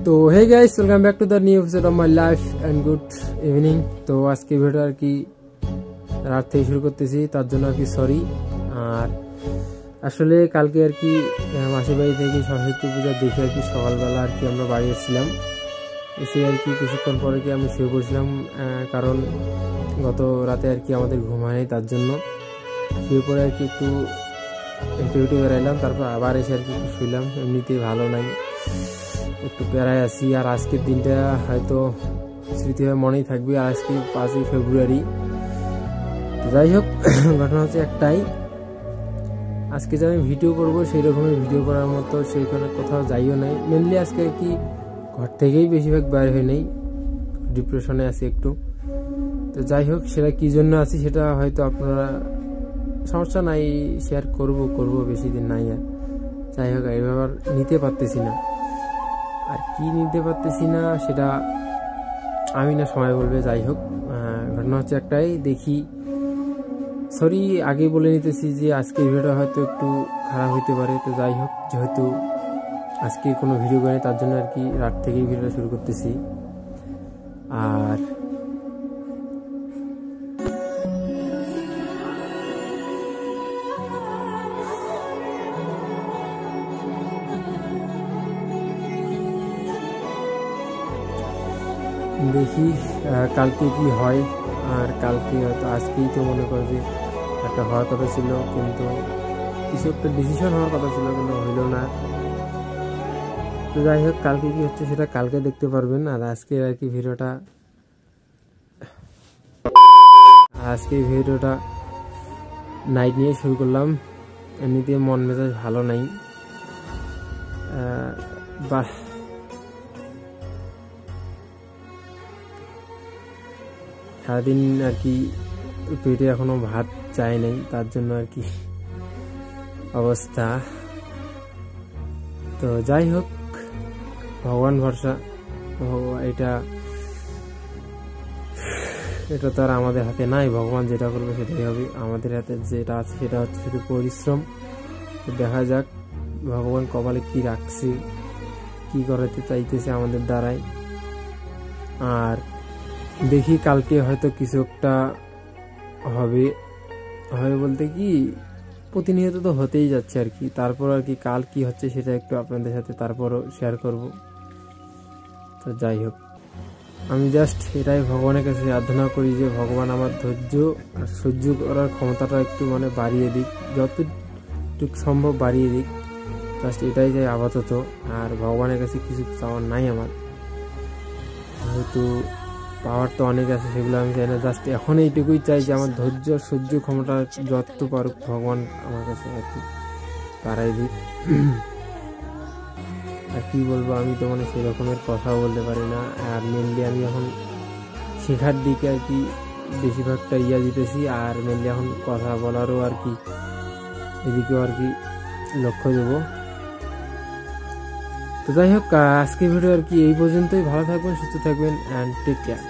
तो hey guys, welcome back to the new episode of my life and good evening. तो आज के video আর কি রাত থেকে শুরু করতেছি, তার জন্য আর কি সরি। আর আসলে কালকে আর কি মাসির বাড়ি থেকে সরস্বতী পূজা দেখে আর কি সকালবেলা আর কি আমরা বাড়ি এসেছিলাম। এসে আর কি কিছুক্ষণ পরে কি আমি শুয়ে পড়ছিলাম, কারণ গত রাতে আর কি আমাদের ঘুম হয়নি, তার জন্য শুয়ে পড়ে আর কি একটু একটু বেড়াইলাম। তারপর আবার এসে আর কি একটু শুইলাম। এমনিতেই ভালো নাই, একটু প্যারায় আছি। আর আজকের দিনটা হয়তো স্মৃতিভাবে মনেই থাকবে। আজকে 5ই ফেব্রুয়ারি। তো যাই হোক, ঘটনা হচ্ছে একটাই, আজকে যে আমি ভিডিও করবো সেই রকমের ভিডিও করার মতো সেইখানে কোথাও যাইও নাই। মেনলি আজকে আর কি ঘর থেকেই বেশিরভাগ বাইরে হয়ে নেই, ডিপ্রেশনে আছি একটু। তো যাই হোক, সেটা কী জন্য আছি সেটা হয়তো আপনারা, সমস্যা নাই, শেয়ার করব বেশি দিন নাই। আর যাই হোক, এইভাবে নিতে পারতেছি না। আর কি নিতে পারতেছি না সেটা আমি না, সময় বলবে। যাই হোক, ঘটনা হচ্ছে একটাই, দেখি সরি আগেই বলে নিতেছি যে আজকের ভিডিওটা হয়তো একটু খারাপ হইতে পারে। তো যাই হোক, যেহেতু আজকে কোনো ভিডিও করিনি তার জন্য আর কি রাত থেকেই ভিডিওটা শুরু করতেছি। আর দেখি কালকে কি হয়। আর কালকে হয়তো, আজকেই তো মনে করো যে একটা হওয়ার কথা ছিল, কিন্তু কিছু একটা ডিসিশন হওয়ার কথা ছিল, কিন্তু হইল না। তো যাই হোক, কালকে কি হচ্ছে সেটা কালকে দেখতে পারবেন। আর আজকে আর কি ভিডিওটা নাইট নিয়ে শুরু করলাম। এমনিতে মন মেজাজ ভালো নাই। বাহ, সারাদিন আর কি পেটে এখনো ভাত চাই নাই, তার জন্য আর কি অবস্থা। তো যাই হোক, ভগবান ভরসা। এটা তো আর আমাদের হাতে নাই, ভগবান যেটা করবে সেটাই হবে। আমাদের হাতে যেটা আছে সেটা হচ্ছে শুধু পরিশ্রম। দেখা যাক ভগবান কপালে কি রাখছে, কি করাতে চাইতেছে আমাদের দ্বারাই। আর দেখি কালকে হয়তো কিছু একটা হবে বলতে কি, প্রতিনিয়ত তো হতেই যাচ্ছে আর কি। তারপর আর কি কাল কি হচ্ছে সেটা একটু আপনাদের সাথে তারপরও শেয়ার করব। তো যাই হোক, আমি জাস্ট এটাই ভগবানের কাছে প্রার্থনা করি যে ভগবান আমার ধৈর্য আর সহ্য করার ক্ষমতাটা একটু বাড়িয়ে দিক, যতটুকু সম্ভব বাড়িয়ে দিক। জাস্ট এটাই চাই আপাতত। আর ভগবানের কাছে কিছু চাওয়ার নাই আমার, যেহেতু পাওয়ার তো অনেক আছে, সেগুলো আমি চাই না। জাস্ট এখন এইটুকুই চাই যে আমার ধৈর্য সহ্য ক্ষমতা যত পারুক ভগবান আমার কাছে আর কি বাড়াই দিক। আর কি বলবো, আমি তো সেই রকমের কথাও বলতে পারি না। আর মেনলি আমি এখন শেখার দিকে আর কি বেশিরভাগটা দিতেছি। আর মেনলি এখন কথা বলারও আর কি এদিকেও আর কি লক্ষ্য দেবো। তো যাই হোক, আজকের ভিডিও আর কি এই পর্যন্তই। ভালো থাকবেন, সুস্থ থাকবেন, অ্যান্ড টেক কেয়ার।